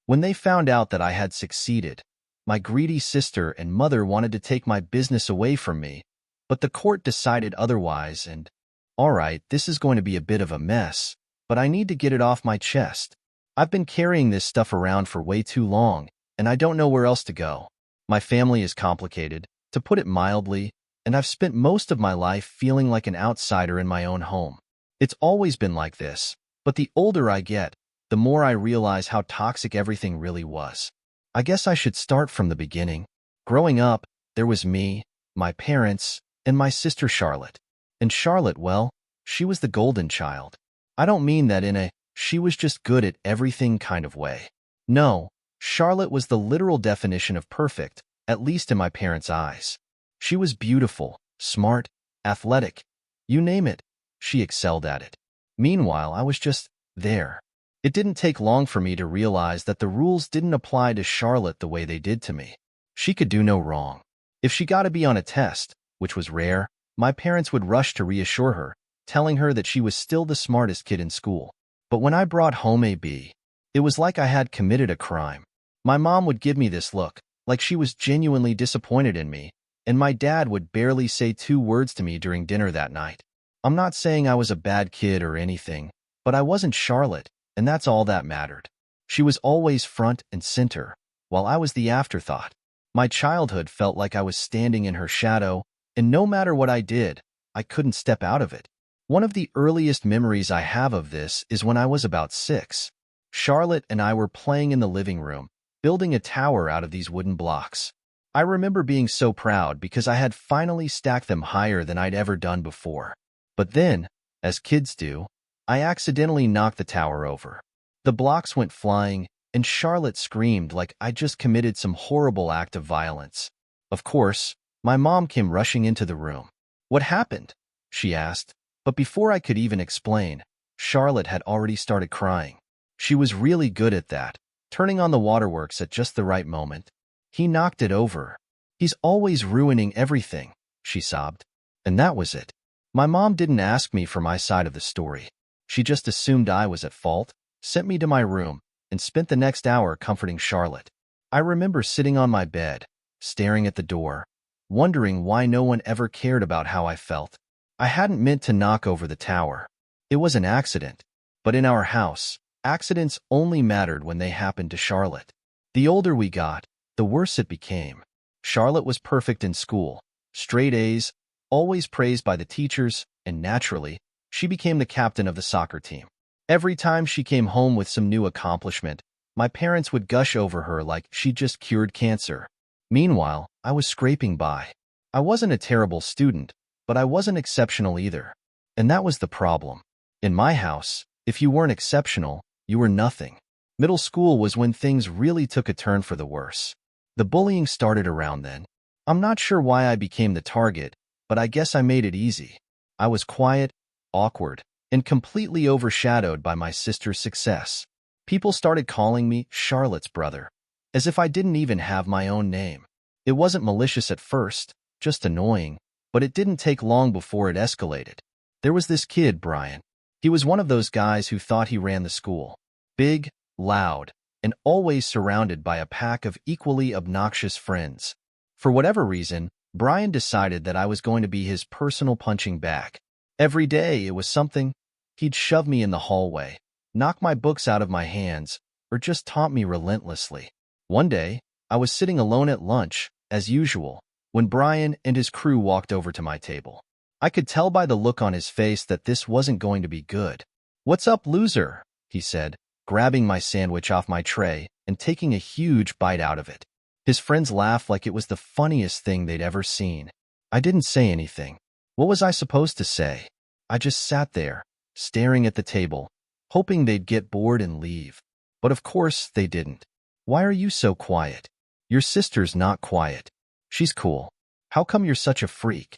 When they found out that I had succeeded, my greedy sister and mother wanted to take my business away from me, but the court decided otherwise and, all right, this is going to be a bit of a mess, but I need to get it off my chest. I've been carrying this stuff around for way too long, and I don't know where else to go. My family is complicated, to put it mildly, and I've spent most of my life feeling like an outsider in my own home. It's always been like this, but the older I get, the more I realize how toxic everything really was. I guess I should start from the beginning. Growing up, there was me, my parents, and my sister Charlotte. And Charlotte, well, she was the golden child. I don't mean that in a she was just good at everything kind of way. No, Charlotte was the literal definition of perfect, at least in my parents' eyes. She was beautiful, smart, athletic, you name it, she excelled at it. Meanwhile, I was just there. It didn't take long for me to realize that the rules didn't apply to Charlotte the way they did to me. She could do no wrong. If she got a B on a test, which was rare, my parents would rush to reassure her, telling her that she was still the smartest kid in school. But when I brought home a B, it was like I had committed a crime. My mom would give me this look, like she was genuinely disappointed in me, and my dad would barely say 2 words to me during dinner that night. I'm not saying I was a bad kid or anything, but I wasn't Charlotte, and that's all that mattered. She was always front and center, while I was the afterthought. My childhood felt like I was standing in her shadow, and no matter what I did, I couldn't step out of it. One of the earliest memories I have of this is when I was about 6. Charlotte and I were playing in the living room, building a tower out of these wooden blocks. I remember being so proud because I had finally stacked them higher than I'd ever done before. But then, as kids do, I accidentally knocked the tower over. The blocks went flying, and Charlotte screamed like I just committed some horrible act of violence. Of course, my mom came rushing into the room. "What happened?" she asked, but before I could even explain, Charlotte had already started crying. She was really good at that, turning on the waterworks at just the right moment. "He knocked it over. He's always ruining everything," she sobbed. And that was it. My mom didn't ask me for my side of the story. She just assumed I was at fault, sent me to my room, and spent the next hour comforting Charlotte. I remember sitting on my bed, staring at the door, wondering why no one ever cared about how I felt. I hadn't meant to knock over the tower. It was an accident. But in our house, accidents only mattered when they happened to Charlotte. The older we got, the worse it became. Charlotte was perfect in school, straight A's, always praised by the teachers, and naturally, she became the captain of the soccer team. Every time she came home with some new accomplishment, my parents would gush over her like she'd just cured cancer. Meanwhile, I was scraping by. I wasn't a terrible student, but I wasn't exceptional either. And that was the problem. In my house, if you weren't exceptional, you were nothing. Middle school was when things really took a turn for the worse. The bullying started around then. I'm not sure why I became the target, but I guess I made it easy. I was quiet, awkward, and completely overshadowed by my sister's success. People started calling me Charlotte's brother, as if I didn't even have my own name. It wasn't malicious at first, just annoying, but it didn't take long before it escalated. There was this kid, Brian. He was one of those guys who thought he ran the school. Big, loud, and always surrounded by a pack of equally obnoxious friends. For whatever reason, Brian decided that I was going to be his personal punching bag. Every day it was something. He'd shove me in the hallway, knock my books out of my hands, or just taunt me relentlessly. One day, I was sitting alone at lunch, as usual, when Brian and his crew walked over to my table. I could tell by the look on his face that this wasn't going to be good. "What's up, loser?" he said, grabbing my sandwich off my tray and taking a huge bite out of it. His friends laughed like it was the funniest thing they'd ever seen. I didn't say anything. What was I supposed to say? I just sat there, staring at the table, hoping they'd get bored and leave. But of course they didn't. "Why are you so quiet?" "Your sister's not quiet. She's cool. How come you're such a freak?"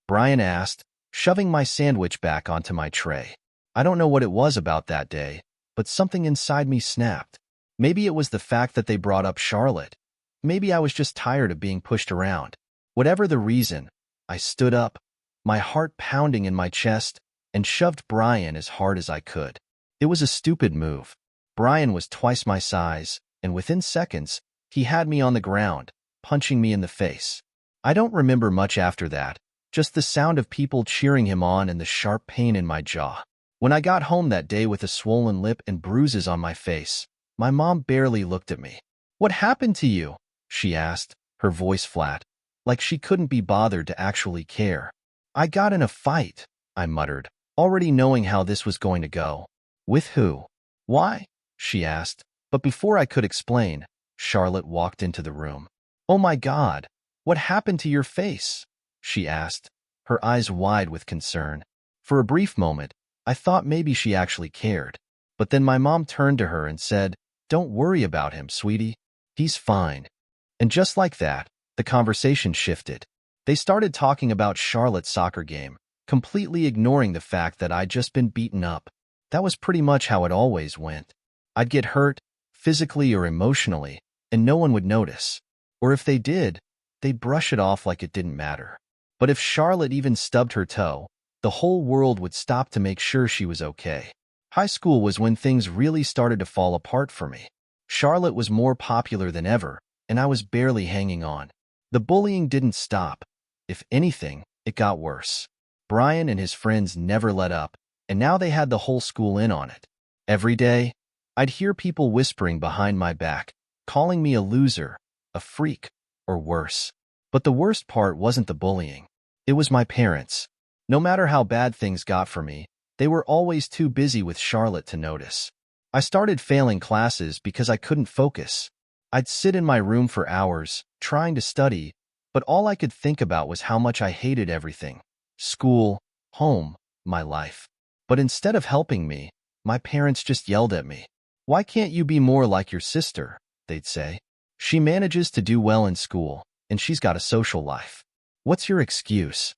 Brian asked, shoving my sandwich back onto my tray. I don't know what it was about that day, but something inside me snapped. Maybe it was the fact that they brought up Charlotte. Maybe I was just tired of being pushed around. Whatever the reason, I stood up, my heart pounding in my chest, and shoved Brian as hard as I could. It was a stupid move. Brian was twice my size, and within seconds, he had me on the ground, punching me in the face. I don't remember much after that, just the sound of people cheering him on and the sharp pain in my jaw. When I got home that day with a swollen lip and bruises on my face, my mom barely looked at me. "What happened to you?" she asked, her voice flat, like she couldn't be bothered to actually care. "I got in a fight," I muttered, already knowing how this was going to go. "With who?" "Why?" she asked, but before I could explain, Charlotte walked into the room. "Oh my God, what happened to your face?" she asked, her eyes wide with concern. For a brief moment, I thought maybe she actually cared. But then my mom turned to her and said, "Don't worry about him, sweetie. He's fine." And just like that, the conversation shifted. They started talking about Charlotte's soccer game, completely ignoring the fact that I'd just been beaten up. That was pretty much how it always went. I'd get hurt, physically or emotionally, and no one would notice. Or if they did, they'd brush it off like it didn't matter. But if Charlotte even stubbed her toe, the whole world would stop to make sure she was okay. High school was when things really started to fall apart for me. Charlotte was more popular than ever, and I was barely hanging on. The bullying didn't stop. If anything, it got worse. Brian and his friends never let up, and now they had the whole school in on it. Every day, I'd hear people whispering behind my back, calling me a loser, a freak, or worse. But the worst part wasn't the bullying. It was my parents. No matter how bad things got for me, they were always too busy with Charlotte to notice. I started failing classes because I couldn't focus. I'd sit in my room for hours, trying to study, but all I could think about was how much I hated everything. School, home, my life. But instead of helping me, my parents just yelled at me. "Why can't you be more like your sister?" they'd say. "She manages to do well in school, and she's got a social life. What's your excuse?"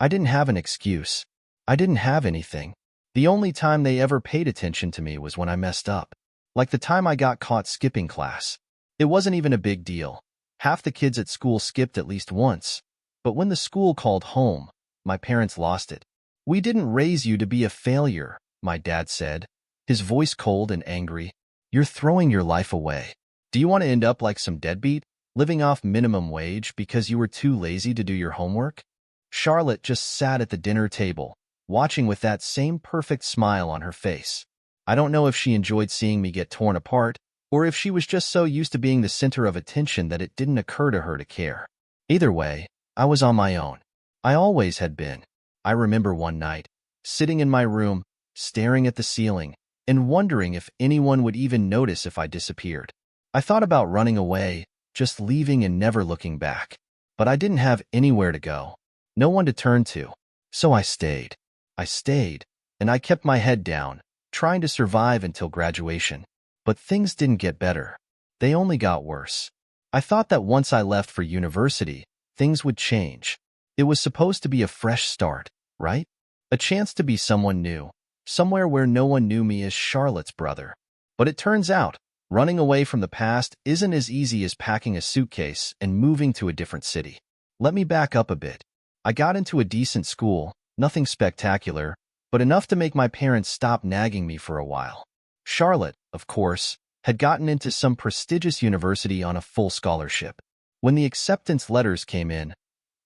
I didn't have an excuse. I didn't have anything. The only time they ever paid attention to me was when I messed up. Like the time I got caught skipping class. It wasn't even a big deal. Half the kids at school skipped at least once. But when the school called home, my parents lost it. "We didn't raise you to be a failure," my dad said, his voice cold and angry. "You're throwing your life away. Do you want to end up like some deadbeat, living off minimum wage because you were too lazy to do your homework?" Charlotte just sat at the dinner table, watching with that same perfect smile on her face. I don't know if she enjoyed seeing me get torn apart, or if she was just so used to being the center of attention that it didn't occur to her to care. Either way, I was on my own. I always had been. I remember one night, sitting in my room, staring at the ceiling, and wondering if anyone would even notice if I disappeared. I thought about running away, just leaving and never looking back. But I didn't have anywhere to go. No one to turn to. So I stayed. I stayed, and I kept my head down, trying to survive until graduation. But things didn't get better. They only got worse. I thought that once I left for university, things would change. It was supposed to be a fresh start, right? A chance to be someone new, somewhere where no one knew me as Charlotte's brother. But it turns out, running away from the past isn't as easy as packing a suitcase and moving to a different city. Let me back up a bit. I got into a decent school, nothing spectacular, but enough to make my parents stop nagging me for a while. Charlotte, of course, had gotten into some prestigious university on a full scholarship. When the acceptance letters came in,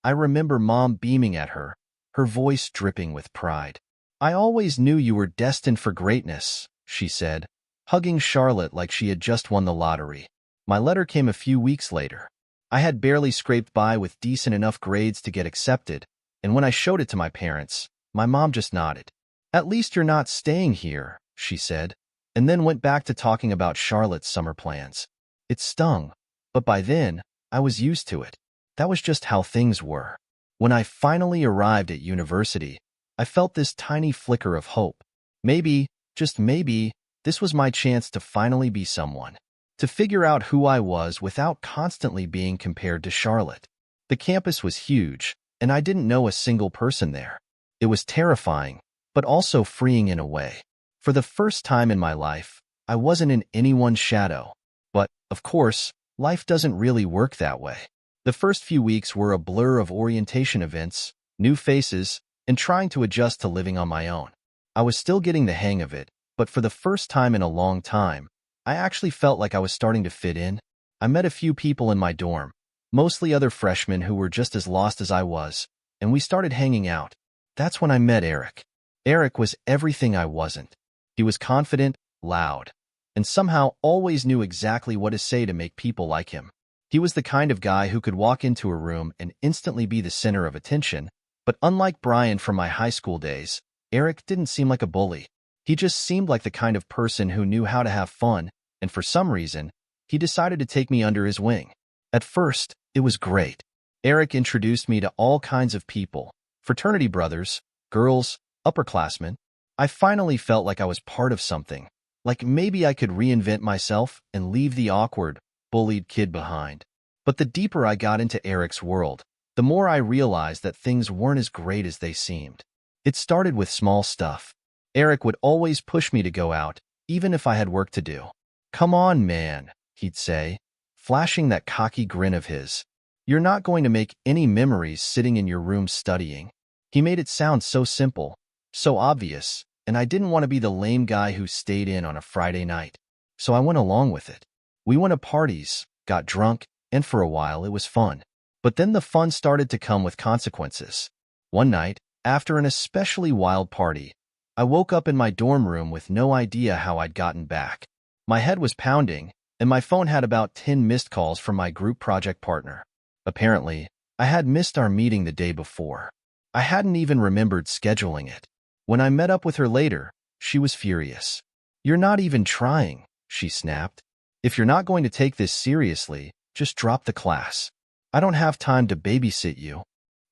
I remember Mom beaming at her, her voice dripping with pride. "I always knew you were destined for greatness," she said, hugging Charlotte like she had just won the lottery. My letter came a few weeks later. I had barely scraped by with decent enough grades to get accepted, and when I showed it to my parents, my mom just nodded. "At least you're not staying here," she said, and then went back to talking about Charlotte's summer plans. It stung, but by then, I was used to it. That was just how things were. When I finally arrived at university, I felt this tiny flicker of hope. Maybe, just maybe, this was my chance to finally be someone. To figure out who I was without constantly being compared to Charlotte. The campus was huge, and I didn't know a single person there. It was terrifying, but also freeing in a way. For the first time in my life, I wasn't in anyone's shadow. But, of course, life doesn't really work that way. The first few weeks were a blur of orientation events, new faces, and trying to adjust to living on my own. I was still getting the hang of it, but for the first time in a long time, I actually felt like I was starting to fit in. I met a few people in my dorm, mostly other freshmen who were just as lost as I was, and we started hanging out. That's when I met Eric. Eric was everything I wasn't. He was confident, loud, and somehow always knew exactly what to say to make people like him. He was the kind of guy who could walk into a room and instantly be the center of attention, but unlike Brian from my high school days, Eric didn't seem like a bully. He just seemed like the kind of person who knew how to have fun, and for some reason, he decided to take me under his wing. At first, it was great. Eric introduced me to all kinds of people, fraternity brothers, girls, upperclassmen. I finally felt like I was part of something, like maybe I could reinvent myself and leave the awkward, bullied kid behind. But the deeper I got into Eric's world, the more I realized that things weren't as great as they seemed. It started with small stuff. Eric would always push me to go out, even if I had work to do. "Come on, man," he'd say, flashing that cocky grin of his. "You're not going to make any memories sitting in your room studying." He made it sound so simple, so obvious, and I didn't want to be the lame guy who stayed in on a Friday night. So I went along with it. We went to parties, got drunk, and for a while it was fun. But then the fun started to come with consequences. One night, after an especially wild party, I woke up in my dorm room with no idea how I'd gotten back. My head was pounding, and my phone had about 10 missed calls from my group project partner. Apparently, I had missed our meeting the day before. I hadn't even remembered scheduling it. When I met up with her later, she was furious. "You're not even trying," she snapped. "If you're not going to take this seriously, just drop the class. I don't have time to babysit you."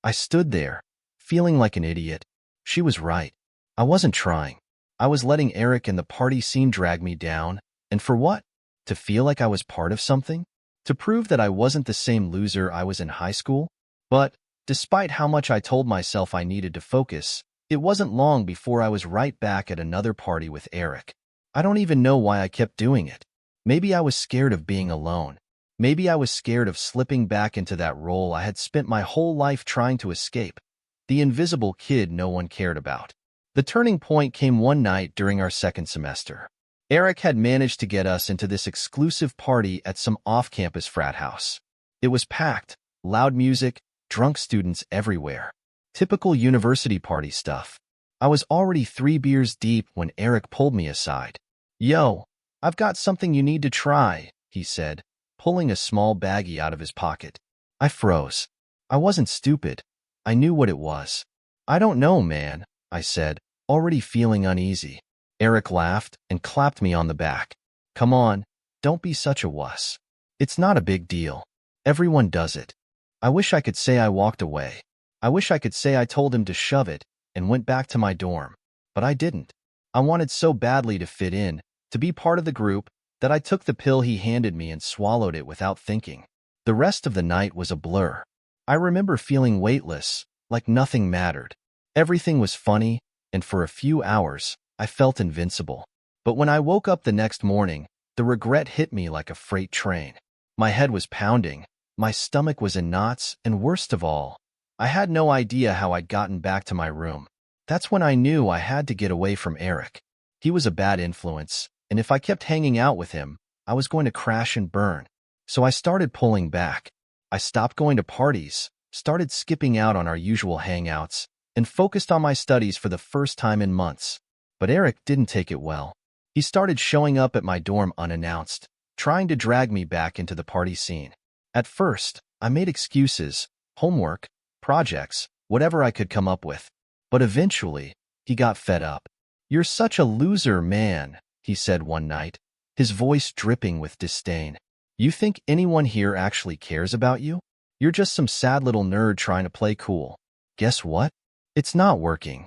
I stood there, feeling like an idiot. She was right. I wasn't trying. I was letting Eric and the party scene drag me down, and for what? To feel like I was part of something? To prove that I wasn't the same loser I was in high school? But, despite how much I told myself I needed to focus, it wasn't long before I was right back at another party with Eric. I don't even know why I kept doing it. Maybe I was scared of being alone. Maybe I was scared of slipping back into that role I had spent my whole life trying to escape. The invisible kid no one cared about. The turning point came one night during our second semester. Eric had managed to get us into this exclusive party at some off-campus frat house. It was packed, loud music, drunk students everywhere. Typical university party stuff. I was already 3 beers deep when Eric pulled me aside. "Yo, I've got something you need to try," he said, pulling a small baggie out of his pocket. I froze. I wasn't stupid. I knew what it was. "I don't know, man," I said, already feeling uneasy. Eric laughed and clapped me on the back. "Come on, don't be such a wuss. It's not a big deal. Everyone does it." I wish I could say I walked away. I wish I could say I told him to shove it and went back to my dorm. But I didn't. I wanted so badly to fit in, to be part of the group, that I took the pill he handed me and swallowed it without thinking. The rest of the night was a blur. I remember feeling weightless, like nothing mattered. Everything was funny, and for a few hours, I felt invincible. But when I woke up the next morning, the regret hit me like a freight train. My head was pounding, my stomach was in knots, and worst of all, I had no idea how I'd gotten back to my room. That's when I knew I had to get away from Eric. He was a bad influence, and if I kept hanging out with him, I was going to crash and burn. So I started pulling back. I stopped going to parties, started skipping out on our usual hangouts, and focused on my studies for the first time in months. But Eric didn't take it well. He started showing up at my dorm unannounced, trying to drag me back into the party scene. At first, I made excuses, homework, projects, whatever I could come up with. But eventually, he got fed up. "You're such a loser, man," he said one night, his voice dripping with disdain. "You think anyone here actually cares about you? You're just some sad little nerd trying to play cool. Guess what? It's not working."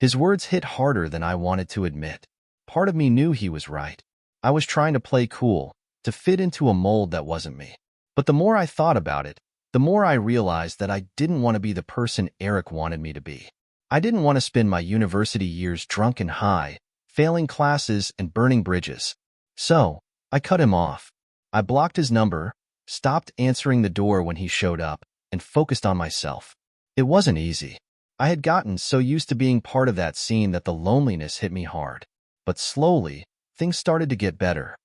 His words hit harder than I wanted to admit. Part of me knew he was right. I was trying to play cool, to fit into a mold that wasn't me. But the more I thought about it, the more I realized that I didn't want to be the person Eric wanted me to be. I didn't want to spend my university years drunk and high, failing classes and burning bridges. So, I cut him off. I blocked his number, stopped answering the door when he showed up, and focused on myself. It wasn't easy. I had gotten so used to being part of that scene that the loneliness hit me hard. But slowly, things started to get better.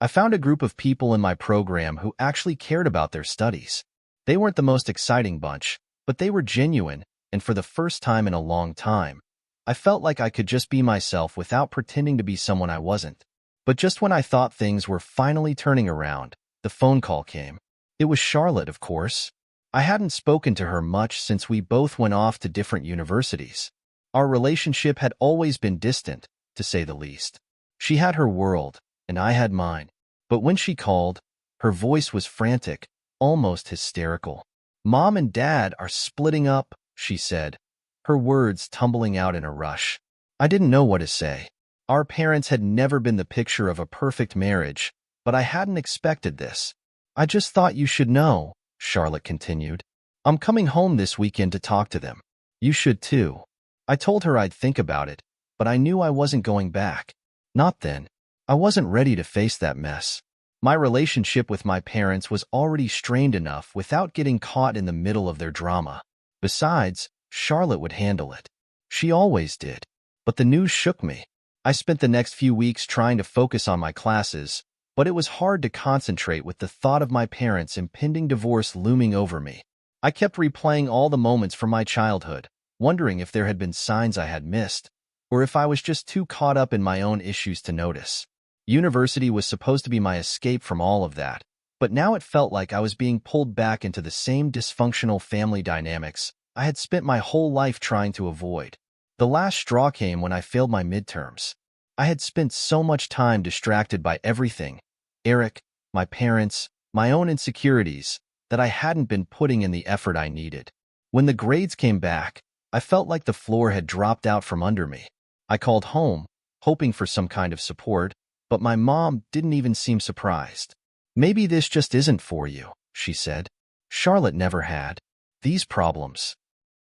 I found a group of people in my program who actually cared about their studies. They weren't the most exciting bunch, but they were genuine, and for the first time in a long time, I felt like I could just be myself without pretending to be someone I wasn't. But just when I thought things were finally turning around, the phone call came. It was Charlotte, of course. I hadn't spoken to her much since we both went off to different universities. Our relationship had always been distant, to say the least. She had her world, and I had mine. But when she called, her voice was frantic, almost hysterical. "Mom and Dad are splitting up," she said, her words tumbling out in a rush. I didn't know what to say. Our parents had never been the picture of a perfect marriage, but I hadn't expected this. "I just thought you should know," Charlotte continued. "I'm coming home this weekend to talk to them. You should too." I told her I'd think about it, but I knew I wasn't going back. Not then. I wasn't ready to face that mess. My relationship with my parents was already strained enough without getting caught in the middle of their drama. Besides, Charlotte would handle it. She always did. But the news shook me. I spent the next few weeks trying to focus on my classes, but it was hard to concentrate with the thought of my parents' impending divorce looming over me. I kept replaying all the moments from my childhood, wondering if there had been signs I had missed, or if I was just too caught up in my own issues to notice. University was supposed to be my escape from all of that, but now it felt like I was being pulled back into the same dysfunctional family dynamics I had spent my whole life trying to avoid. The last straw came when I failed my midterms. I had spent so much time distracted by everything, Eric, my parents, my own insecurities, that I hadn't been putting in the effort I needed. When the grades came back, I felt like the floor had dropped out from under me. I called home, hoping for some kind of support, but my mom didn't even seem surprised. "Maybe this just isn't for you," she said. Charlotte never had these problems.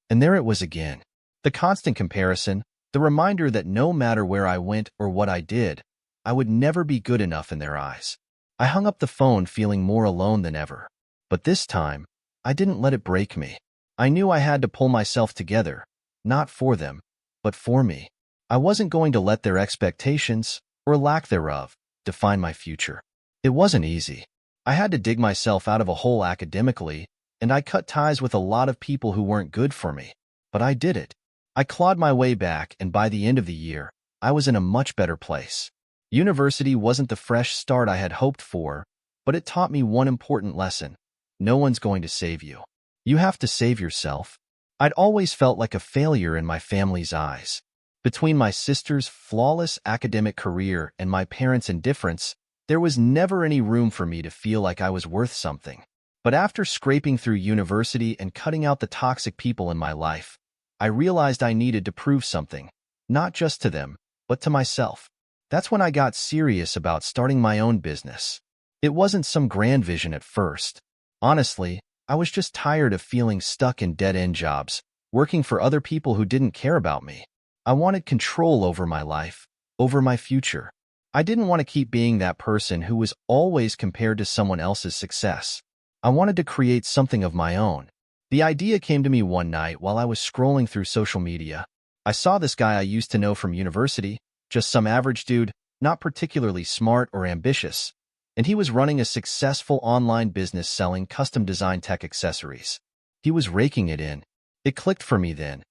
And there it was again. The constant comparison, the reminder that no matter where I went or what I did, I would never be good enough in their eyes. I hung up the phone feeling more alone than ever. But this time, I didn't let it break me. I knew I had to pull myself together, not for them, but for me. I wasn't going to let their expectations, or lack thereof, define my future. It wasn't easy. I had to dig myself out of a hole academically, and I cut ties with a lot of people who weren't good for me. But I did it. I clawed my way back, and by the end of the year, I was in a much better place. University wasn't the fresh start I had hoped for, but it taught me one important lesson. No one's going to save you. You have to save yourself. I'd always felt like a failure in my family's eyes. Between my sister's flawless academic career and my parents' indifference, there was never any room for me to feel like I was worth something. But after scraping through university and cutting out the toxic people in my life, I realized I needed to prove something, not just to them, but to myself. That's when I got serious about starting my own business. It wasn't some grand vision at first. Honestly, I was just tired of feeling stuck in dead-end jobs, working for other people who didn't care about me. I wanted control over my life, over my future. I didn't want to keep being that person who was always compared to someone else's success. I wanted to create something of my own. The idea came to me one night while I was scrolling through social media. I saw this guy I used to know from university, just some average dude, not particularly smart or ambitious, and he was running a successful online business selling custom-designed tech accessories. He was raking it in. It clicked for me then.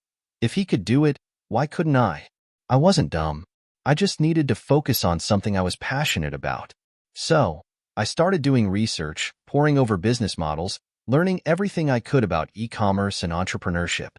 If he could do it, why couldn't I? I wasn't dumb. I just needed to focus on something I was passionate about. So, I started doing research, poring over business models, learning everything I could about e-commerce and entrepreneurship.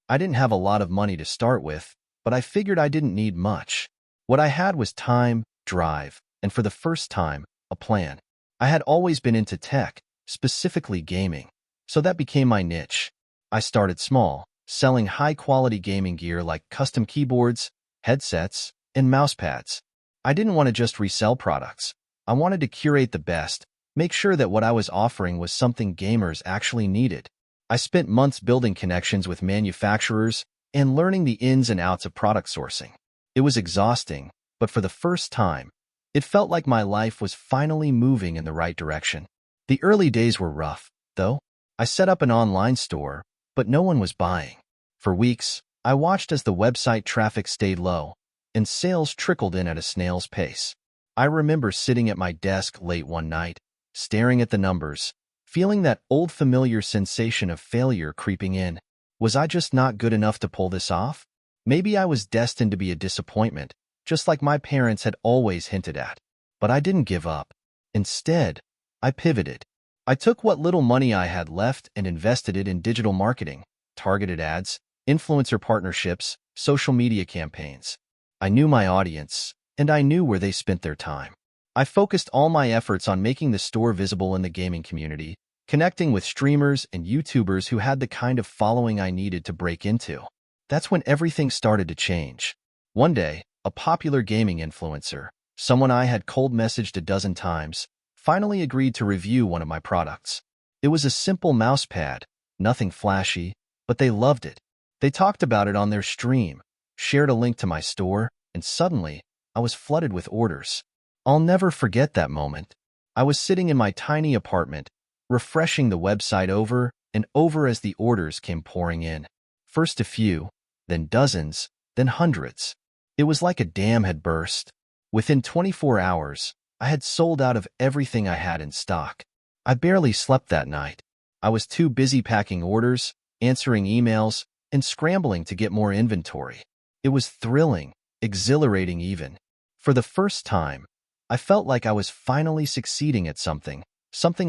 I didn't have a lot of money to start with, but I figured I didn't need much. What I had was time, drive, and for the first time, a plan. I had always been into tech, specifically gaming, so that became my niche. I started small, selling high-quality gaming gear like custom keyboards, headsets, and mousepads. I didn't want to just resell products. I wanted to curate the best, make sure that what I was offering was something gamers actually needed. I spent months building connections with manufacturers and learning the ins and outs of product sourcing. It was exhausting, but for the first time, it felt like my life was finally moving in the right direction. The early days were rough, though. I set up an online store, but no one was buying. For weeks, I watched as the website traffic stayed low, and sales trickled in at a snail's pace. I remember sitting at my desk late one night, staring at the numbers, feeling that old familiar sensation of failure creeping in. Was I just not good enough to pull this off? Maybe I was destined to be a disappointment, just like my parents had always hinted at. But I didn't give up. Instead, I pivoted. I took what little money I had left and invested it in digital marketing, targeted ads, influencer partnerships, social media campaigns. I knew my audience, and I knew where they spent their time. I focused all my efforts on making the store visible in the gaming community, connecting with streamers and YouTubers who had the kind of following I needed to break into. That's when everything started to change. One day, a popular gaming influencer, someone I had cold messaged a dozen times, finally agreed to review one of my products. It was a simple mousepad, nothing flashy, but they loved it. They talked about it on their stream, shared a link to my store, and suddenly, I was flooded with orders. I'll never forget that moment. I was sitting in my tiny apartment, refreshing the website over and over as the orders came pouring in. First a few, then dozens, then hundreds. It was like a dam had burst. Within 24 hours, I had sold out of everything I had in stock. I barely slept that night. I was too busy packing orders, answering emails, and scrambling to get more inventory. It was thrilling, exhilarating even. For the first time, I felt like I was finally succeeding at something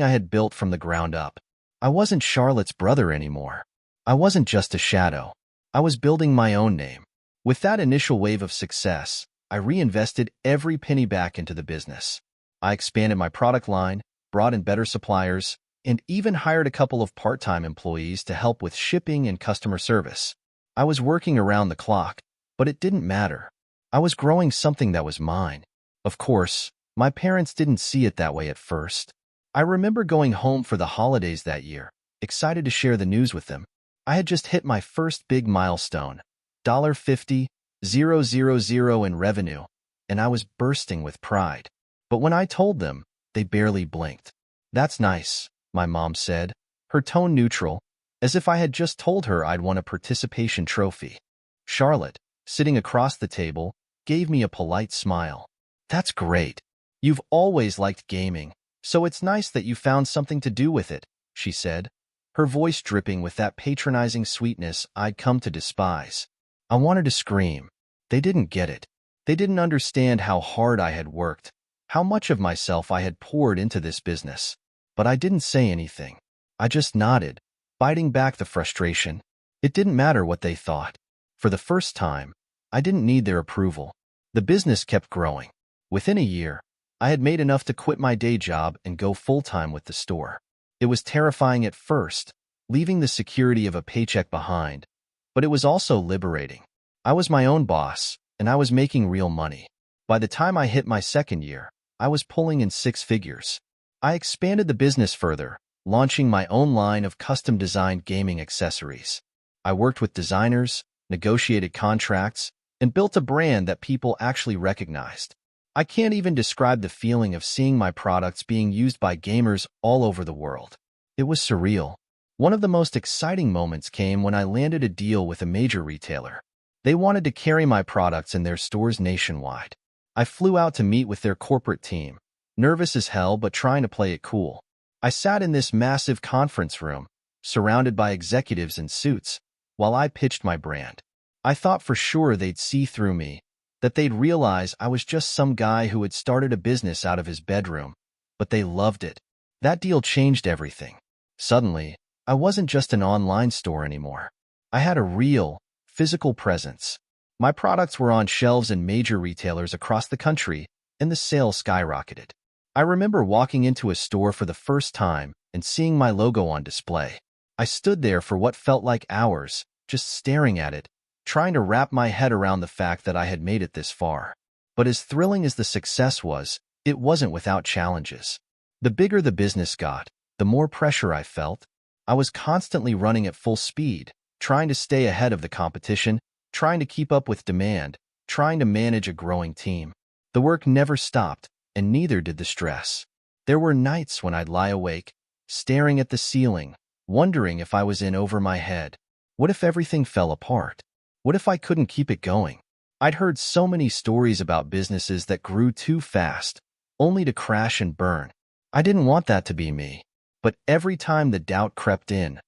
I had built from the ground up. I wasn't Charlotte's brother anymore. I wasn't just a shadow. I was building my own name. With that initial wave of success, I reinvested every penny back into the business. I expanded my product line, brought in better suppliers, and even hired a couple of part-time employees to help with shipping and customer service. I was working around the clock, but it didn't matter. I was growing something that was mine. Of course, my parents didn't see it that way at first. I remember going home for the holidays that year, excited to share the news with them. I had just hit my first big milestone, $50,000 in revenue, and I was bursting with pride. But when I told them, they barely blinked. "That's nice," my mom said, her tone neutral, as if I had just told her I'd won a participation trophy. Charlotte, sitting across the table, gave me a polite smile. "That's great. You've always liked gaming, so it's nice that you found something to do with it," she said, her voice dripping with that patronizing sweetness I'd come to despise. I wanted to scream. They didn't get it. They didn't understand how hard I had worked, how much of myself I had poured into this business. But I didn't say anything. I just nodded, biting back the frustration. It didn't matter what they thought. For the first time, I didn't need their approval. The business kept growing. Within a year, I had made enough to quit my day job and go full-time with the store. It was terrifying at first, leaving the security of a paycheck behind, but it was also liberating. I was my own boss, and I was making real money. By the time I hit my second year, I was pulling in six figures. I expanded the business further, launching my own line of custom-designed gaming accessories. I worked with designers, negotiated contracts, and built a brand that people actually recognized. I can't even describe the feeling of seeing my products being used by gamers all over the world. It was surreal. One of the most exciting moments came when I landed a deal with a major retailer. They wanted to carry my products in their stores nationwide. I flew out to meet with their corporate team, nervous as hell but trying to play it cool. I sat in this massive conference room, surrounded by executives in suits, while I pitched my brand. I thought for sure they'd see through me, that they'd realize I was just some guy who had started a business out of his bedroom, but they loved it. That deal changed everything. Suddenly, I wasn't just an online store anymore. I had a real, physical presence. My products were on shelves in major retailers across the country, and the sales skyrocketed. I remember walking into a store for the first time and seeing my logo on display. I stood there for what felt like hours, just staring at it, trying to wrap my head around the fact that I had made it this far. But as thrilling as the success was, it wasn't without challenges. The bigger the business got, the more pressure I felt. I was constantly running at full speed, trying to stay ahead of the competition, trying to keep up with demand, trying to manage a growing team. The work never stopped, and neither did the stress. There were nights when I'd lie awake, staring at the ceiling, wondering if I was in over my head. What if everything fell apart? What if I couldn't keep it going? I'd heard so many stories about businesses that grew too fast, only to crash and burn. I didn't want that to be me. But every time the doubt crept in,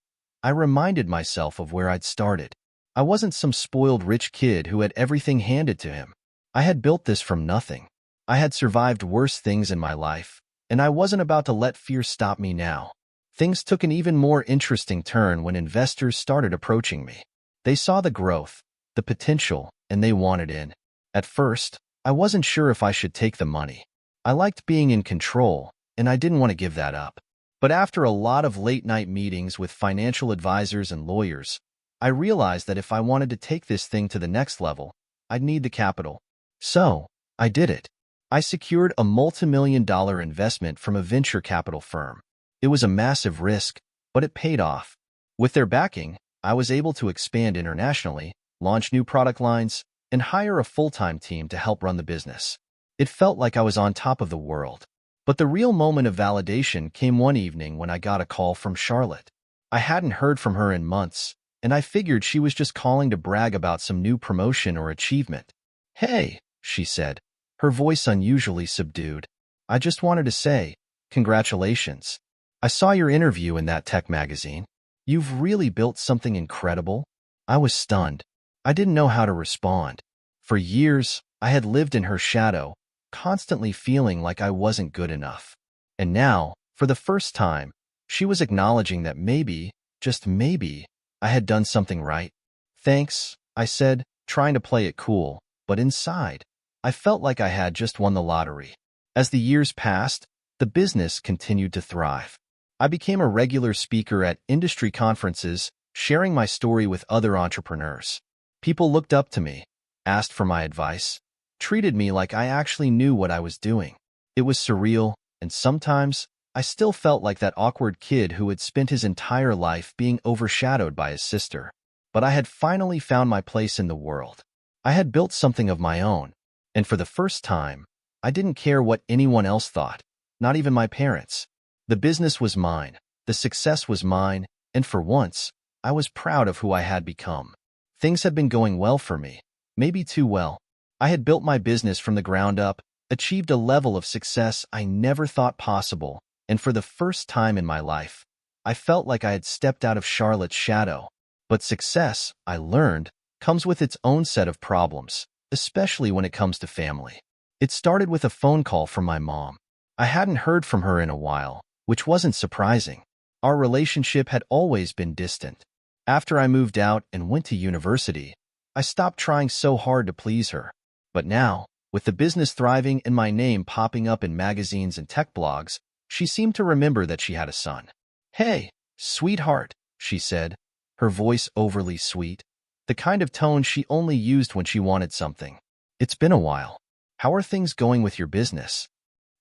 I reminded myself of where I'd started. I wasn't some spoiled rich kid who had everything handed to him. I had built this from nothing. I had survived worse things in my life, and I wasn't about to let fear stop me now. Things took an even more interesting turn when investors started approaching me. They saw the growth, the potential, and they wanted in. At first, I wasn't sure if I should take the money. I liked being in control, and I didn't want to give that up. But after a lot of late-night meetings with financial advisors and lawyers, I realized that if I wanted to take this thing to the next level, I'd need the capital. So, I did it. I secured a multi-million-dollar investment from a venture capital firm. It was a massive risk, but it paid off. With their backing, I was able to expand internationally, launch new product lines, and hire a full-time team to help run the business. It felt like I was on top of the world. But the real moment of validation came one evening when I got a call from Charlotte. I hadn't heard from her in months, and I figured she was just calling to brag about some new promotion or achievement. "Hey," she said, her voice unusually subdued. "I just wanted to say, congratulations. I saw your interview in that tech magazine. You've really built something incredible." I was stunned. I didn't know how to respond. For years, I had lived in her shadow, constantly feeling like I wasn't good enough. And now, for the first time, she was acknowledging that maybe, just maybe, I had done something right. "Thanks," I said, trying to play it cool, but inside, I felt like I had just won the lottery. As the years passed, the business continued to thrive. I became a regular speaker at industry conferences, sharing my story with other entrepreneurs. People looked up to me, asked for my advice, treated me like I actually knew what I was doing. It was surreal, and sometimes I still felt like that awkward kid who had spent his entire life being overshadowed by his sister. But I had finally found my place in the world. I had built something of my own, and for the first time, I didn't care what anyone else thought, not even my parents. The business was mine, the success was mine, and for once, I was proud of who I had become. Things had been going well for me, maybe too well. I had built my business from the ground up, achieved a level of success I never thought possible, and for the first time in my life, I felt like I had stepped out of Charlotte's shadow. But success, I learned, comes with its own set of problems, especially when it comes to family. It started with a phone call from my mom. I hadn't heard from her in a while, which wasn't surprising. Our relationship had always been distant. After I moved out and went to university, I stopped trying so hard to please her. But now, with the business thriving and my name popping up in magazines and tech blogs, she seemed to remember that she had a son. "Hey, sweetheart," she said, her voice overly sweet, the kind of tone she only used when she wanted something. "It's been a while. How are things going with your business?"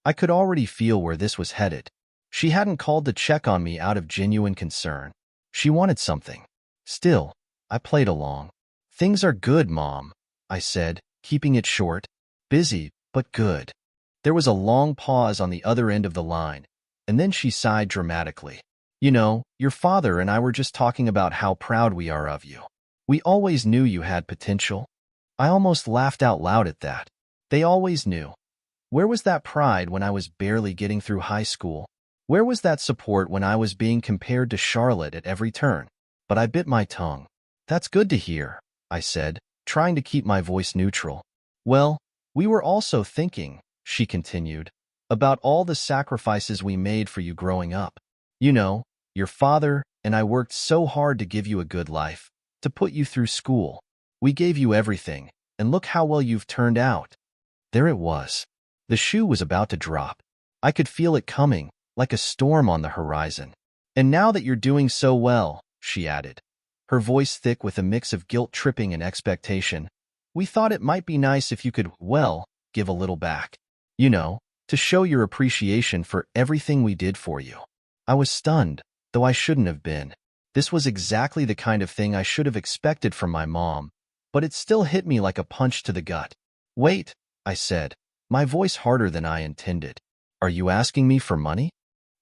I could already feel where this was headed. She hadn't called to check on me out of genuine concern. She wanted something. Still, I played along. "Things are good, Mom," I said, keeping it short. "Busy, but good." There was a long pause on the other end of the line, and then she sighed dramatically. "You know, your father and I were just talking about how proud we are of you. We always knew you had potential." I almost laughed out loud at that. They always knew. Where was that pride when I was barely getting through high school? Where was that support when I was being compared to Charlotte at every turn? But I bit my tongue. "That's good to hear," I said, trying to keep my voice neutral. "Well, we were also thinking," she continued, "about all the sacrifices we made for you growing up. You know, your father and I worked so hard to give you a good life, to put you through school. We gave you everything, and look how well you've turned out." There it was. The shoe was about to drop. I could feel it coming, like a storm on the horizon. "And now that you're doing so well," she added, her voice thick with a mix of guilt-tripping and expectation, "we thought it might be nice if you could, well, give a little back. You know, to show your appreciation for everything we did for you." I was stunned, though I shouldn't have been. This was exactly the kind of thing I should have expected from my mom, but it still hit me like a punch to the gut. "Wait," I said, my voice harder than I intended. "Are you asking me for money?"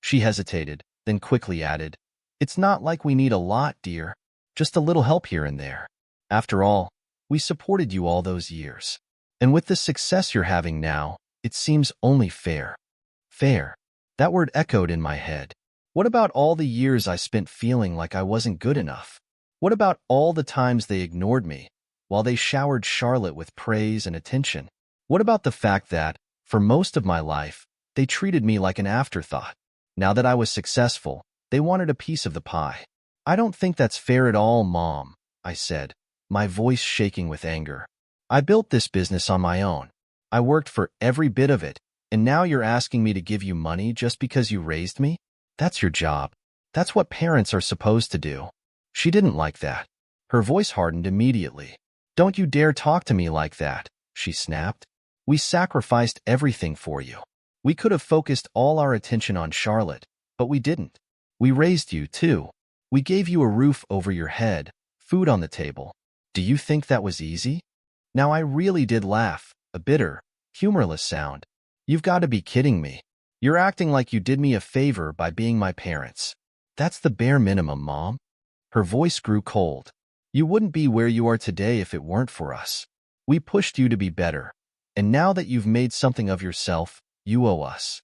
She hesitated, then quickly added, "It's not like we need a lot, dear. Just a little help here and there. After all, We supported you all those years. And with the success you're having now, it seems only fair. Fair. That word echoed in my head. What about all the years I spent feeling like I wasn't good enough? What about all the times they ignored me, while they showered Charlotte with praise and attention? What about the fact that, for most of my life, they treated me like an afterthought? Now that I was successful, they wanted a piece of the pie. I don't think that's fair at all, Mom, I said, my voice shaking with anger. I built this business on my own. I worked for every bit of it, and now you're asking me to give you money just because you raised me? That's your job. That's what parents are supposed to do. She didn't like that. Her voice hardened immediately. Don't you dare talk to me like that, she snapped. We sacrificed everything for you. We could have focused all our attention on Charlotte, but we didn't. We raised you, too. We gave you a roof over your head, food on the table. Do you think that was easy? Now I really did laugh, a bitter, humorless sound. You've got to be kidding me. You're acting like you did me a favor by being my parents. That's the bare minimum, Mom. Her voice grew cold. You wouldn't be where you are today if it weren't for us. We pushed you to be better. And now that you've made something of yourself, you owe us.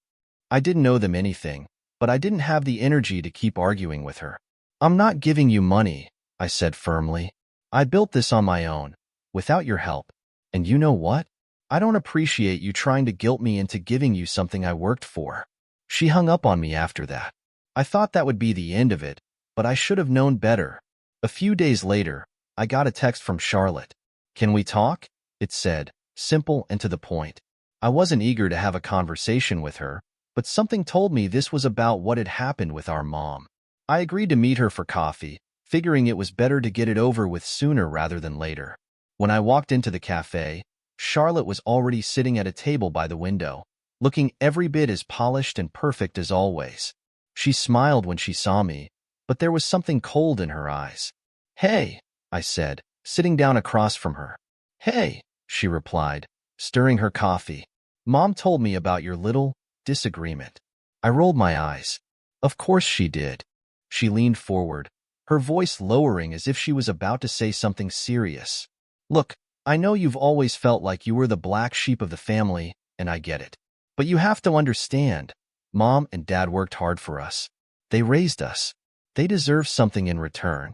I didn't owe them anything, but I didn't have the energy to keep arguing with her. I'm not giving you money, I said firmly. I built this on my own, without your help. And you know what? I don't appreciate you trying to guilt me into giving you something I worked for. She hung up on me after that. I thought that would be the end of it, but I should have known better. A few days later, I got a text from Charlotte. Can we talk? It said, simple and to the point. I wasn't eager to have a conversation with her, but something told me this was about what had happened with our mom. I agreed to meet her for coffee, figuring it was better to get it over with sooner rather than later. When I walked into the cafe, Charlotte was already sitting at a table by the window, looking every bit as polished and perfect as always. She smiled when she saw me, but there was something cold in her eyes. Hey, I said, sitting down across from her. Hey, she replied, stirring her coffee. Mom told me about your little disagreement. I rolled my eyes. Of course she did. She leaned forward, her voice lowering as if she was about to say something serious. Look, I know you've always felt like you were the black sheep of the family, and I get it. But you have to understand, Mom and Dad worked hard for us. They raised us. They deserve something in return.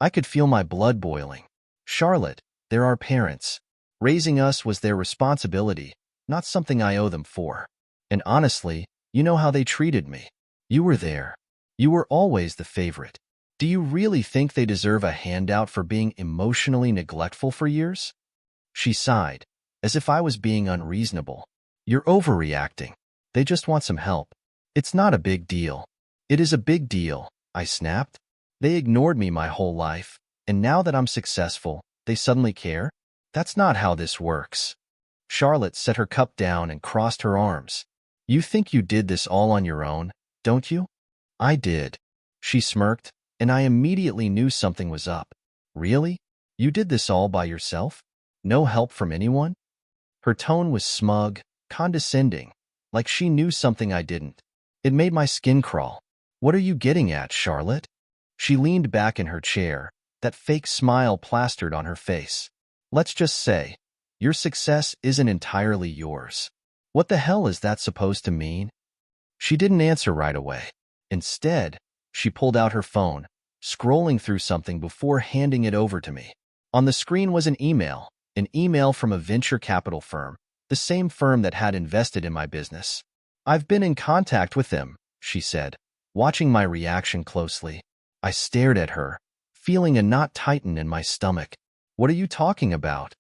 I could feel my blood boiling. Charlotte, they're our parents. Raising us was their responsibility, not something I owe them for. And honestly, you know how they treated me. You were there. You were always the favorite. Do you really think they deserve a handout for being emotionally neglectful for years? She sighed, as if I was being unreasonable. You're overreacting. They just want some help. It's not a big deal. It is a big deal, I snapped. They ignored me my whole life, and now that I'm successful, they suddenly care? That's not how this works. Charlotte set her cup down and crossed her arms. You think you did this all on your own, don't you? I did. She smirked, and I immediately knew something was up. Really? You did this all by yourself? No help from anyone? Her tone was smug, condescending, like she knew something I didn't. It made my skin crawl. What are you getting at, Charlotte? She leaned back in her chair, that fake smile plastered on her face. Let's just say, your success isn't entirely yours. What the hell is that supposed to mean? She didn't answer right away. Instead, she pulled out her phone, scrolling through something before handing it over to me. On the screen was an email from a venture capital firm, the same firm that had invested in my business. I've been in contact with them, she said, watching my reaction closely. I stared at her, feeling a knot tighten in my stomach. What are you talking about?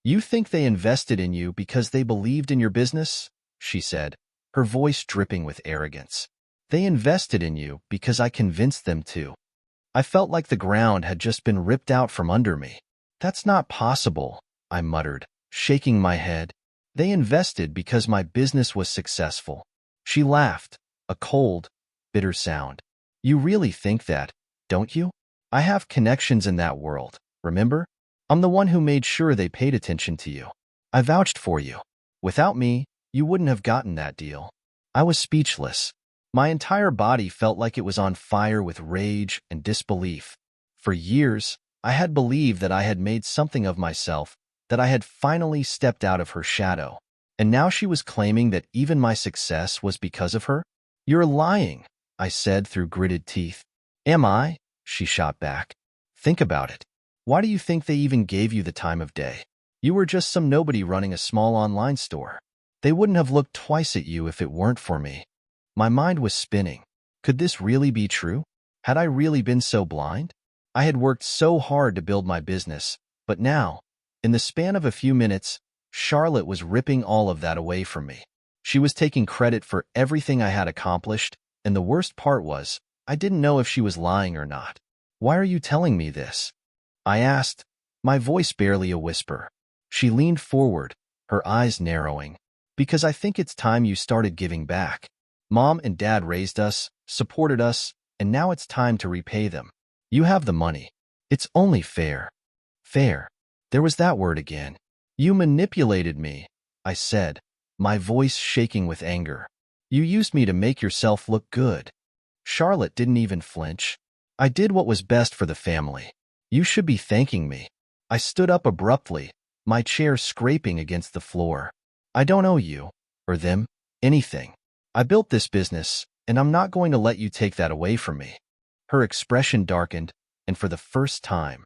You think they invested in you because they believed in your business? She said, her voice dripping with arrogance. They invested in you because I convinced them to. I felt like the ground had just been ripped out from under me. That's not possible, I muttered, shaking my head. They invested because my business was successful. She laughed, a cold, bitter sound. You really think that, don't you? I have connections in that world, remember? I'm the one who made sure they paid attention to you. I vouched for you. Without me, you wouldn't have gotten that deal. I was speechless. My entire body felt like it was on fire with rage and disbelief. For years, I had believed that I had made something of myself, that I had finally stepped out of her shadow. And now she was claiming that even my success was because of her? You're lying, I said through gritted teeth. Am I? She shot back. Think about it. Why do you think they even gave you the time of day? You were just some nobody running a small online store. They wouldn't have looked twice at you if it weren't for me. My mind was spinning. Could this really be true? Had I really been so blind? I had worked so hard to build my business, but now, in the span of a few minutes, Charlotte was ripping all of that away from me. She was taking credit for everything I had accomplished, and the worst part was, I didn't know if she was lying or not. Why are you telling me this? I asked, my voice barely a whisper. She leaned forward, her eyes narrowing. Because I think it's time you started giving back. Mom and Dad raised us, supported us, and now it's time to repay them. You have the money. It's only fair. Fair. There was that word again. You manipulated me, I said, my voice shaking with anger. You used me to make yourself look good. Charlotte didn't even flinch. I did what was best for the family. You should be thanking me. I stood up abruptly, my chair scraping against the floor. I don't owe you, or them, anything. I built this business, and I'm not going to let you take that away from me. Her expression darkened, and for the first time,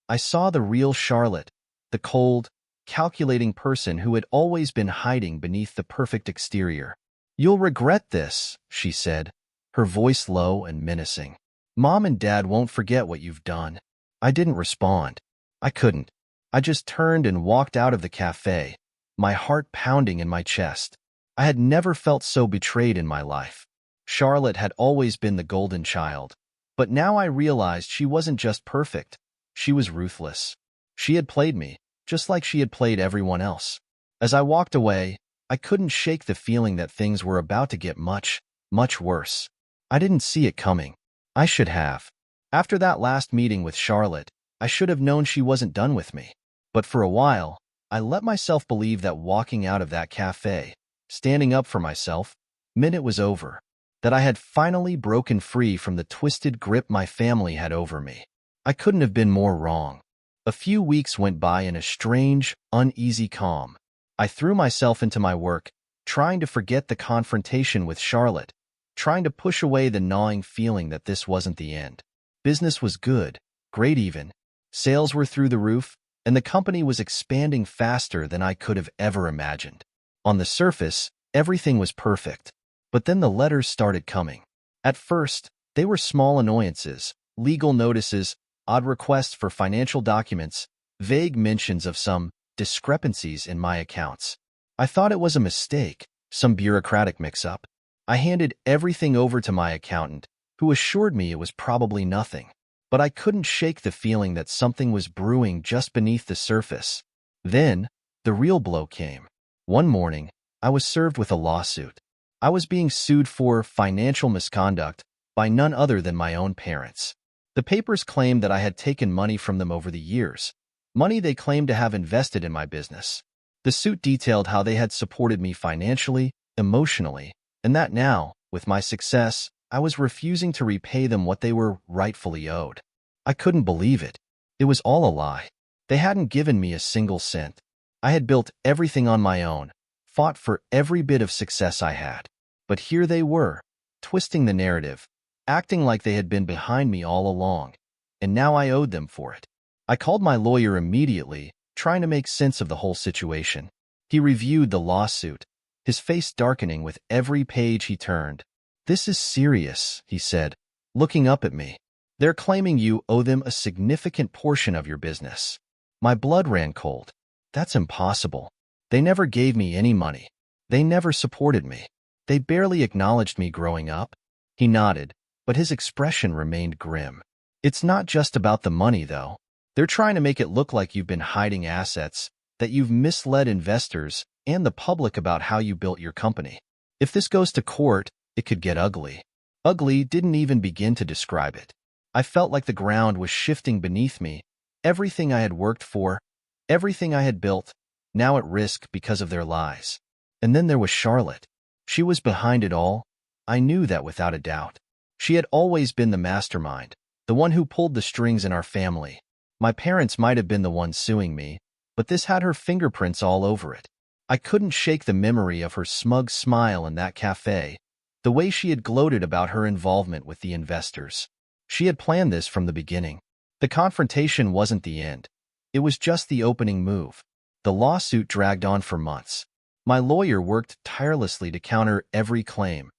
I saw the real Charlotte, the cold, calculating person who had always been hiding beneath the perfect exterior. You'll regret this, she said, her voice low and menacing. Mom and Dad won't forget what you've done. I didn't respond. I couldn't. I just turned and walked out of the cafe, my heart pounding in my chest. I had never felt so betrayed in my life. Charlotte had always been the golden child, but now I realized she wasn't just perfect. She was ruthless. She had played me, just like she had played everyone else. As I walked away, I couldn't shake the feeling that things were about to get much, much worse. I didn't see it coming. I should have. After that last meeting with Charlotte, I should have known she wasn't done with me. But for a while, I let myself believe that walking out of that cafe, standing up for myself, meant it was over, that I had finally broken free from the twisted grip my family had over me. I couldn't have been more wrong. A few weeks went by in a strange, uneasy calm. I threw myself into my work, trying to forget the confrontation with Charlotte, trying to push away the gnawing feeling that this wasn't the end. Business was good, great even. Sales were through the roof, and the company was expanding faster than I could have ever imagined. On the surface, everything was perfect. But then the letters started coming. At first, they were small annoyances, legal notices, odd requests for financial documents, vague mentions of some discrepancies in my accounts. I thought it was a mistake, some bureaucratic mix-up. I handed everything over to my accountant, who assured me it was probably nothing. But I couldn't shake the feeling that something was brewing just beneath the surface. Then, the real blow came. One morning, I was served with a lawsuit. I was being sued for financial misconduct by none other than my own parents. The papers claimed that I had taken money from them over the years, money they claimed to have invested in my business. The suit detailed how they had supported me financially, emotionally, and that now, with my success, I was refusing to repay them what they were rightfully owed. I couldn't believe it. It was all a lie. They hadn't given me a single cent. I had built everything on my own, fought for every bit of success I had. But here they were, twisting the narrative, acting like they had been behind me all along, and now I owed them for it. I called my lawyer immediately, trying to make sense of the whole situation. He reviewed the lawsuit, his face darkening with every page he turned. This is serious, he said, looking up at me. They're claiming you owe them a significant portion of your business. My blood ran cold. That's impossible. They never gave me any money. They never supported me. They barely acknowledged me growing up. He nodded, but his expression remained grim. It's not just about the money, though. They're trying to make it look like you've been hiding assets, that you've misled investors and the public about how you built your company. If this goes to court, it could get ugly. Ugly didn't even begin to describe it. I felt like the ground was shifting beneath me, everything I had worked for, everything I had built, now at risk because of their lies. And then there was Charlotte. She was behind it all. I knew that without a doubt. She had always been the mastermind, the one who pulled the strings in our family. My parents might have been the ones suing me, but this had her fingerprints all over it. I couldn't shake the memory of her smug smile in that cafe, the way she had gloated about her involvement with the investors. She had planned this from the beginning. The confrontation wasn't the end. It was just the opening move. The lawsuit dragged on for months. My lawyer worked tirelessly to counter every claim,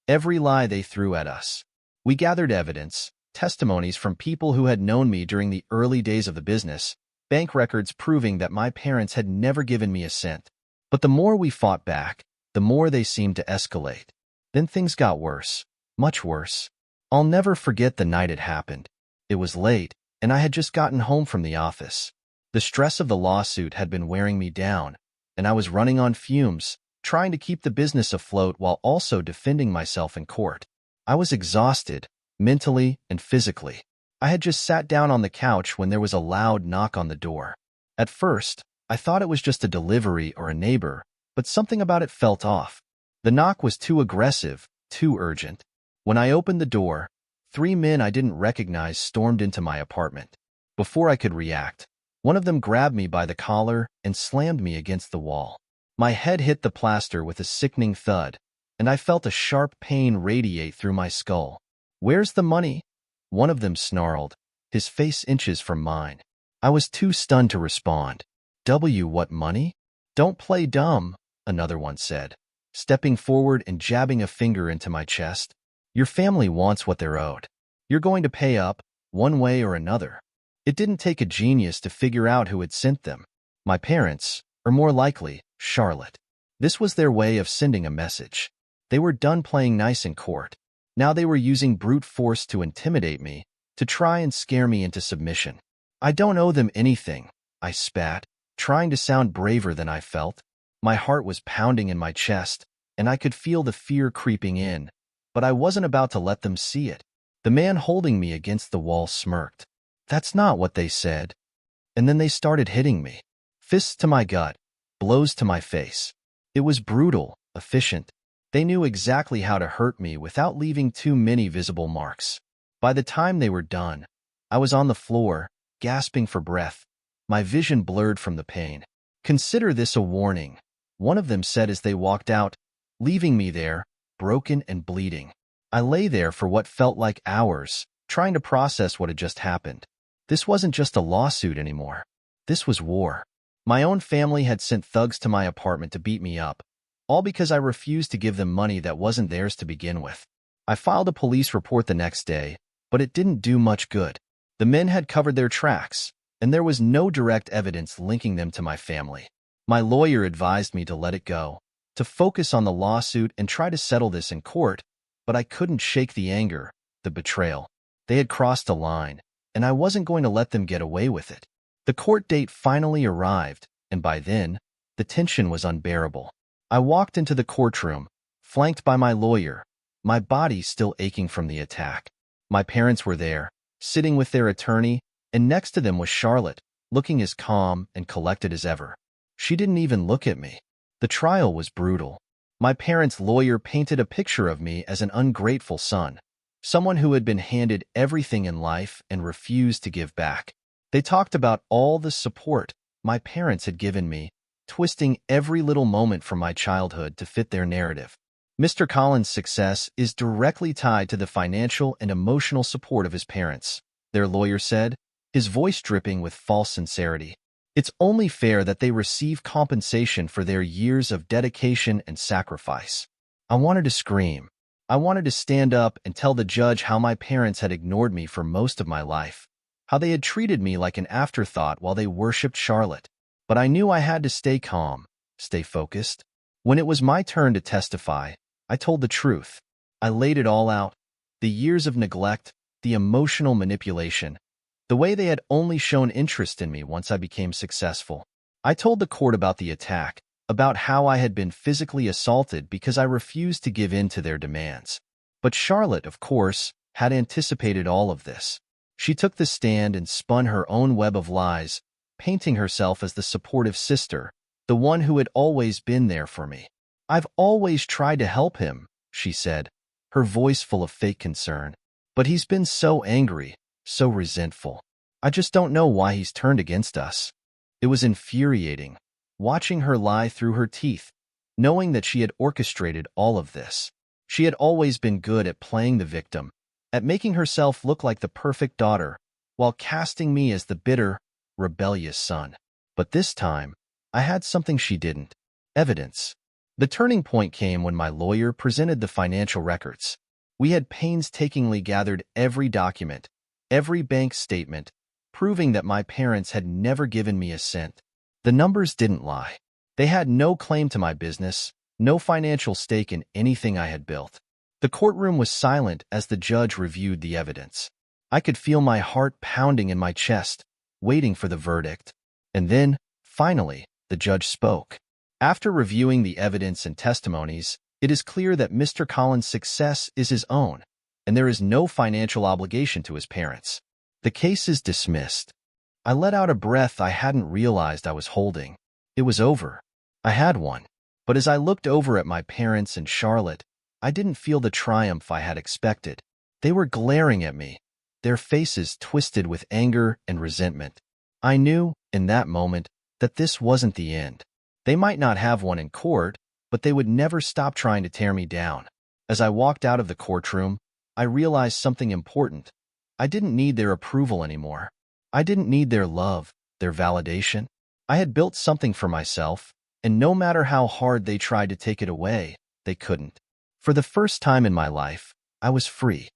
every lie they threw at us. We gathered evidence, testimonies from people who had known me during the early days of the business, bank records proving that my parents had never given me a cent. But the more we fought back, the more they seemed to escalate. Then things got worse, much worse. I'll never forget the night it happened. It was late, and I had just gotten home from the office. The stress of the lawsuit had been wearing me down, and I was running on fumes, trying to keep the business afloat while also defending myself in court. I was exhausted, mentally and physically. I had just sat down on the couch when there was a loud knock on the door. At first, I thought it was just a delivery or a neighbor, but something about it felt off. The knock was too aggressive, too urgent. When I opened the door, 3 men I didn't recognize stormed into my apartment. Before I could react, one of them grabbed me by the collar and slammed me against the wall. My head hit the plaster with a sickening thud, and I felt a sharp pain radiate through my skull. "Where's the money?" one of them snarled, his face inches from mine. I was too stunned to respond. What money? "Don't play dumb," another one said, stepping forward and jabbing a finger into my chest. "Your family wants what they're owed. You're going to pay up, one way or another." It didn't take a genius to figure out who had sent them. My parents, or more likely, Charlotte. This was their way of sending a message. They were done playing nice in court. Now they were using brute force to intimidate me, to try and scare me into submission. "I don't owe them anything," I spat, trying to sound braver than I felt. My heart was pounding in my chest, and I could feel the fear creeping in, but I wasn't about to let them see it. The man holding me against the wall smirked. "That's not what they said." And then they started hitting me. Fists to my gut, blows to my face. It was brutal, efficient. They knew exactly how to hurt me without leaving too many visible marks. By the time they were done, I was on the floor, gasping for breath, my vision blurred from the pain. "Consider this a warning," one of them said as they walked out, leaving me there, broken and bleeding. I lay there for what felt like hours, trying to process what had just happened. This wasn't just a lawsuit anymore. This was war. My own family had sent thugs to my apartment to beat me up, all because I refused to give them money that wasn't theirs to begin with. I filed a police report the next day, but it didn't do much good. The men had covered their tracks, and there was no direct evidence linking them to my family. My lawyer advised me to let it go, to focus on the lawsuit and try to settle this in court, but I couldn't shake the anger, the betrayal. They had crossed a line, and I wasn't going to let them get away with it. The court date finally arrived, and by then, the tension was unbearable. I walked into the courtroom, flanked by my lawyer, my body still aching from the attack. My parents were there, sitting with their attorney, and next to them was Charlotte, looking as calm and collected as ever. She didn't even look at me. The trial was brutal. My parents' lawyer painted a picture of me as an ungrateful son, someone who had been handed everything in life and refused to give back. They talked about all the support my parents had given me, twisting every little moment from my childhood to fit their narrative. Mr. Collins' success is directly tied to the financial and emotional support of his parents, their lawyer said, his voice dripping with false sincerity. It's only fair that they receive compensation for their years of dedication and sacrifice. I wanted to scream. I wanted to stand up and tell the judge how my parents had ignored me for most of my life, how they had treated me like an afterthought while they worshipped Charlotte. But I knew I had to stay calm, stay focused. When it was my turn to testify, I told the truth. I laid it all out. The years of neglect, the emotional manipulation, the way they had only shown interest in me once I became successful. I told the court about the attack, about how I had been physically assaulted because I refused to give in to their demands. But Charlotte, of course, had anticipated all of this. She took the stand and spun her own web of lies, painting herself as the supportive sister, the one who had always been there for me. "I've always tried to help him," she said, her voice full of fake concern. "But he's been so angry, so resentful. I just don't know why he's turned against us. It was infuriating, watching her lie through her teeth, knowing that she had orchestrated all of this. She had always been good at playing the victim, at making herself look like the perfect daughter, while casting me as the bitter, rebellious son. But this time, I had something she didn't. Evidence. The turning point came when my lawyer presented the financial records. We had painstakingly gathered every document, every bank statement, proving that my parents had never given me a cent. The numbers didn't lie. They had no claim to my business, no financial stake in anything I had built. The courtroom was silent as the judge reviewed the evidence. I could feel my heart pounding in my chest, waiting for the verdict. And then, finally, the judge spoke. After reviewing the evidence and testimonies, it is clear that Mr. Collins' success is his own, and there is no financial obligation to his parents. The case is dismissed. I let out a breath I hadn't realized I was holding. It was over. I had won. But as I looked over at my parents and Charlotte, I didn't feel the triumph I had expected. They were glaring at me, their faces twisted with anger and resentment. I knew, in that moment, that this wasn't the end. They might not have won in court, but they would never stop trying to tear me down. As I walked out of the courtroom, I realized something important. I didn't need their approval anymore. I didn't need their love, their validation. I had built something for myself, and no matter how hard they tried to take it away, they couldn't. For the first time in my life, I was free.